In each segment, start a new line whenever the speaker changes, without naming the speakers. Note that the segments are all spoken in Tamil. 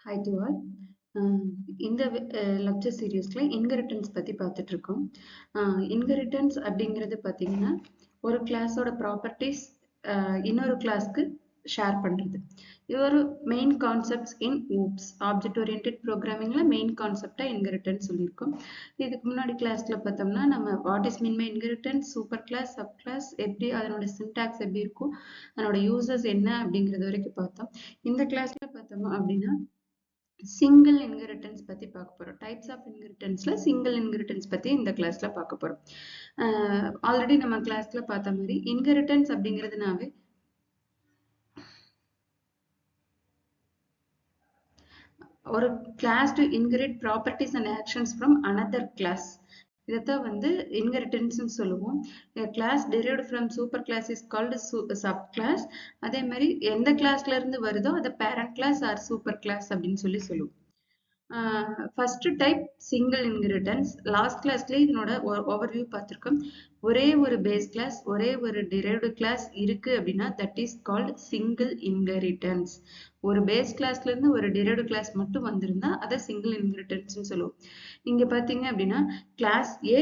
Hi to all. இந்த லெக்சர் சீரீஸ்ல இன்ஹெரிட்டன்ஸ் பத்தி பார்த்துட்டு இருக்கோம். இன்ஹெரிட்டன்ஸ் அப்படிங்கிறது பார்த்தீங்கன்னா ஒரு கிளாஸோட ப்ராப்பர்ட்டிஸ் இன்னொரு கிளாஸ்க்கு ஷேர் பண்றது. இது ஒரு main concepts in OOPS object oriented ப்ரோக்ராமிங்ல மெயின் கான்செப்டா இன்ஹெரிட்டன்ஸ் சொல்லியிருக்கோம். இதுக்கு முன்னாடி கிளாஸ்ல பார்த்தோம்னா நம்ம what is mean by inheritance, super class, sub class, எப்படி அதனோட சின்டாக்ஸ் எப்படி இருக்கும், அதனோட யூசஸ் என்ன அப்படிங்கிறது வரைக்கும் பார்த்தோம். இந்த கிளாஸ்ல பார்த்தோம் அப்படின்னா சிங்கிள் இன்ஹெரிட்டன்ஸ் பத்தி பார்க்க போறோம். டைப்ஸ் ஆஃப் இன்ஹெரிட்டன்ஸ்ல சிங்கிள் இன்ஹெரிட்டன்ஸ் பத்தி இந்த கிளாஸ்ல பார்க்க போறோம். ஆல்ரெடி நம்ம கிளாஸ்ல பார்த்த மாதிரி இன்ஹெரிட்டன்ஸ் அப்படிங்கிறதுனாவே ஒரு class to inherit properties and actions from another class. இதைத்தான் வந்து இன்ஹெரிட்டன்ஸ் சொல்லுவோம். Class derived from super class is called sub class. அதே மாதிரி எந்த கிளாஸ்ல இருந்து வருதோ அதை parent class or super class அப்படின்னு சொல்லுவோம். First type single inheritance. Last கிளாஸ்ல இதனோட ஓவர்வியூ பார்த்திருக்கோம். ஒரே ஒரு பேஸ் கிளாஸ், ஒரே ஒரு derived கிளாஸ் இருக்கு அப்படின்னா that is called single inheritance. ஒரு பேஸ் கிளாஸ்ல இருந்து ஒரு derived கிளாஸ் மட்டும் வந்திருந்தா அதை சிங்கிள் இன்ஹெரிட்டன்ஸ் சொல்லுவோம். இங்க பாத்தீங்க அப்படின்னா கிளாஸ் ஏ,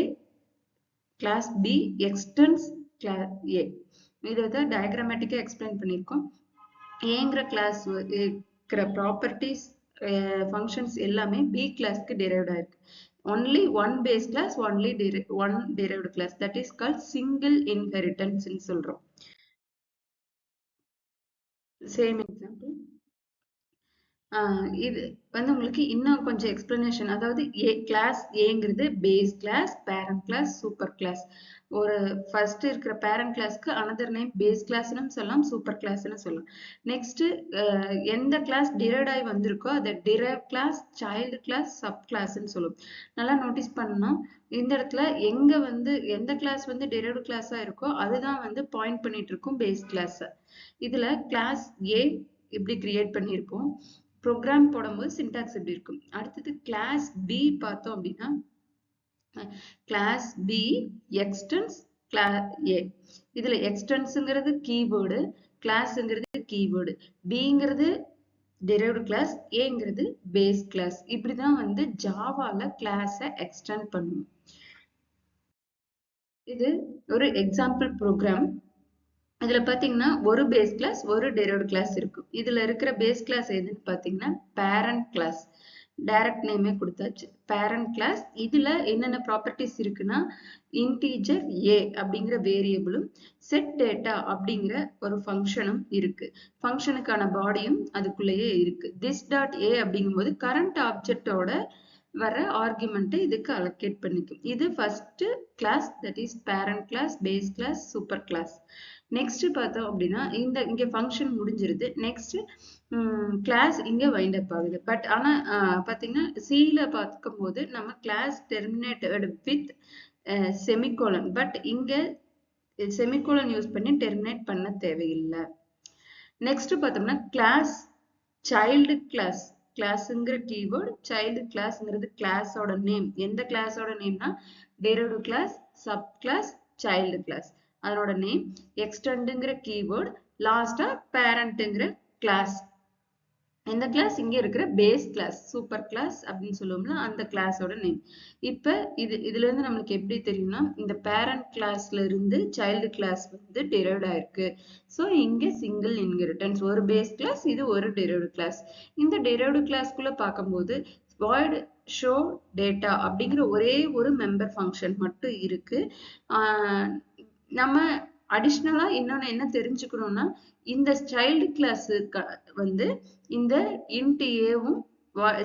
கிளாஸ் பி எக்ஸ்டென்ஸ் கிளாஸ் ஏ. இதை தான் டயக்ராமேட்டிக்கா எக்ஸ்பிளைன் பண்ணியிருக்கோம். ஏங்கிற கிளாஸ் இருக்கிற ப்ராப்பர்ட்டிஸ் ஃபங்க்ஷன்ஸ் எல்லாமே பி கிளாஸ்க்கு derived ஆயிருக்கு. only one base class, only one derived class, that is called single inheritance ன்னு சொல்றோம். Same example. இது வந்து உங்களுக்கு இன்னும் கொஞ்சம் எக்ஸ்பிளனேஷன். அதாவது கிளாஸ் ஏங்கிறது base class, parent class, super class. ஒரு ஃபர்ஸ்ட் இருக்கிற பேரண்ட் கிளாஸ்க்கு அனதர் நேம் பேஸ் கிளாஸ்னு சொல்லலாம், சூப்பர் கிளாஸ்னு சொல்லலாம். நெக்ஸ்ட் எந்த கிளாஸ் டிரைவ் ஆகி வந்திருக்கோ அதை derive class, child class, sub கிளாஸ்ன்னு சொல்லுவோம். நல்லா நோட்டீஸ் பண்ணணும். இந்த இடத்துல எங்க வந்து எந்த கிளாஸ் வந்து டிரைவ்டு கிளாஸா இருக்கோ அதுதான் வந்து பாயிண்ட் பண்ணிட்டு இருக்கும் பேஸ் கிளாஸ். இதுல கிளாஸ் ஏ இப்படி கிரியேட் பண்ணியிருப்போம். ப்ரோக்ராம் போடும்போது சின்டாக்ஸ் எப்படி இருக்கும். அடுத்தது கிளாஸ் பி பார்த்தோம் அப்படின்னா class B extends class A. இதுல எக்ஸ்டென்ஸ்ங்கிறது கீவேர்டு, கிளாஸ்ங்கிறது கீவேர்டு, பிங்கிறது derived கிளாஸ், ஏங்கிறது பேஸ் கிளாஸ். இப்படிதான் வந்து ஜாவால கிளாஸை எக்ஸ்டெண்ட் பண்ணுவோம். இது ஒரு எக்ஸாம்பிள் ப்ரோக்ராம். இதுல பாத்தீங்கன்னா ஒரு பேஸ் கிளாஸ், ஒரு derived கிளாஸ் இருக்கும். இதுல இருக்கிற பேஸ் கிளாஸ் எதுன்னு பாத்தீங்கன்னா பேரண்ட் கிளாஸ். டைரக்ட் நேமே கொடுத்தாச்சு, பேரண்ட் கிளாஸ். இதுல என்னென்ன ப்ராப்பர்ட்டிஸ் இருக்குன்னா இன்டீஜர் ஏ அப்படிங்கிற வேரியபிளும், செட் டேட்டா அப்படிங்கிற ஒரு ஃபங்க்ஷனும் இருக்கு. ஃபங்க்ஷனுக்கான பாடியும் அதுக்குள்ளேயே இருக்கு. திஸ் டாட் ஏ அப்படிங்கும்போது கரண்ட் ஆப்ஜெக்டோட வர ஆர்குமெண்ட் இதுக்கு அலோகேட் பண்ணிக்கும். இது first class, that is parent class, base class, super class. Next பார்த்தோம் அப்படின்னா இங்க ஃபங்க்ஷன் முடிஞ்சிருது. நெக்ஸ்ட் கிளாஸ் இங்க வைண்ட் அப் ஆகுது. பட் ஆனா பாத்தீங்கன்னா சில பார்க்கும் போது நம்ம class terminated with semicolon. But இங்க செமிகோலன் யூஸ் பண்ணி டெர்மினேட் பண்ண தேவையில்லை. நெக்ஸ்ட் பார்த்தோம்னா கிளாஸ் சைல்டு கிளாஸ். கிளாஸ்ங்கிற கீவேர்டு, சைல்டு கிளாஸ்ங்கிறது கிளாஸோட நேம். எந்த கிளாஸோட நேம்னா derived class, sub class, child class, அதனோட நேம். எக்ஸ்டெண்டுங்கிற கீவேர்டு, லாஸ்டா பேரண்ட்ங்கிற கிளாஸ். இந்த கிளாஸ் இங்க இருக்கிற பேஸ் கிளாஸ், சூப்பர் கிளாஸ் அப்படின்னு சொல்லுவோம்ல, அந்த கிளாஸோட நேம். இப்ப இதுல இருந்து நம்மளுக்கு எப்படி தெரியும்னா இந்த பேரண்ட் கிளாஸ்ல இருந்து சைல்டு கிளாஸ் வந்து derived ஆயிருக்கு. சோ இங்க சிங்கிள் இன்ஹெரிட்டன்ஸ். ஒரு பேஸ் கிளாஸ், இது ஒரு derived கிளாஸ். இந்த derived கிளாஸ்க்குள்ள பார்க்கும்போது void show data அப்படிங்கிற ஒரே ஒரு மெம்பர் ஃபங்க்ஷன் மட்டும் இருக்கு. நம்ம அடிஷ்னலா இன்னொன்னு என்ன தெரிஞ்சுக்கணும்னா இந்த சைல்டு கிளாஸ் வந்து இந்த இன்ட் ஏவும்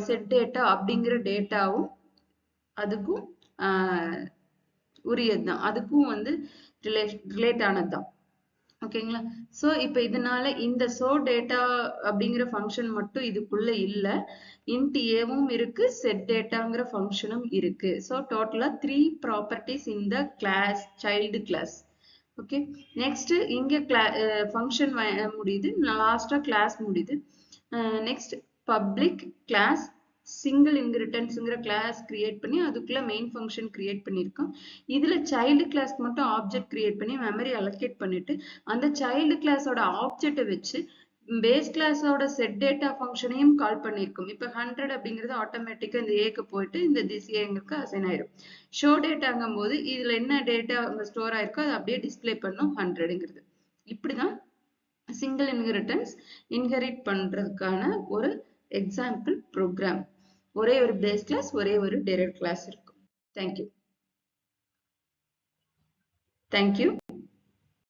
செட் டேட்டா அப்படிங்கிற டேட்டாவும் அதுக்கும் உரியதுதான், அதுக்கும் வந்து ரிலேட் ஆனதுதான். ஓகேங்களா? சோ இப்ப இதனால இந்த சோ டேட்டா அப்படிங்கிற ஃபங்க்ஷன் மட்டும் இதுக்குள்ள இல்ல, இன்ட் ஏவும் இருக்கு, செட் டேட்டாங்கிற ஃபங்க்ஷனும் இருக்கு. சோ டோட்டலா 3 ப்ராப்பர்ட்டிஸ் இந்த class, child class. Okay, next இங்க ஃபங்க்ஷன் முடியுது, லாஸ்டா கிளாஸ் முடியுது. நெக்ஸ்ட் பப்ளிக் கிளாஸ் சிங்கிள் இன்ஹெரிட்டன்ஸ்ங்கிற கிளாஸ் கிரியேட் பண்ணி அதுக்குள்ள மெயின் ஃபங்க்ஷன் கிரியேட் பண்ணியிருக்கோம். இதுல சைல்டு கிளாஸ் மட்டும் ஆப்ஜெக்ட் கிரியேட் பண்ணி மெமரி அலோகேட் பண்ணிட்டு அந்த சைல்டு கிளாஸோட ஆப்ஜெக்டை வச்சு பேஸ் கிளாஸோட செட் டேட்டா ஃபங்க்ஷனையும் கால் பண்ணியிருக்கும். இப்போ 100 அப்படிங்கிறது ஆட்டோமேட்டிக்கா இந்த ஏக்கு போயிட்டு இந்த திஸ் ஏங்களுக்கு அசைன் ஆயிரும். ஷோ டேட்டாங்கும் போது இதுல என்ன டேட்டா அங்க ஸ்டோர் ஆயிருக்கோ அதை அப்படியே டிஸ்பிளே பண்ணும் 100ங்கிறது. இப்படிதான் சிங்கிள் இன்ஹெரிட்டன்ஸ் இன்ஹெரிட் பண்றதுக்கான ஒரு எக்ஸாம்பிள் ப்ரோக்ராம். ஒரே ஒரு பேஸ் கிளாஸ், ஒரே ஒரு டெரைவ்ட் கிளாஸ் இருக்கும். தேங்க்யூ.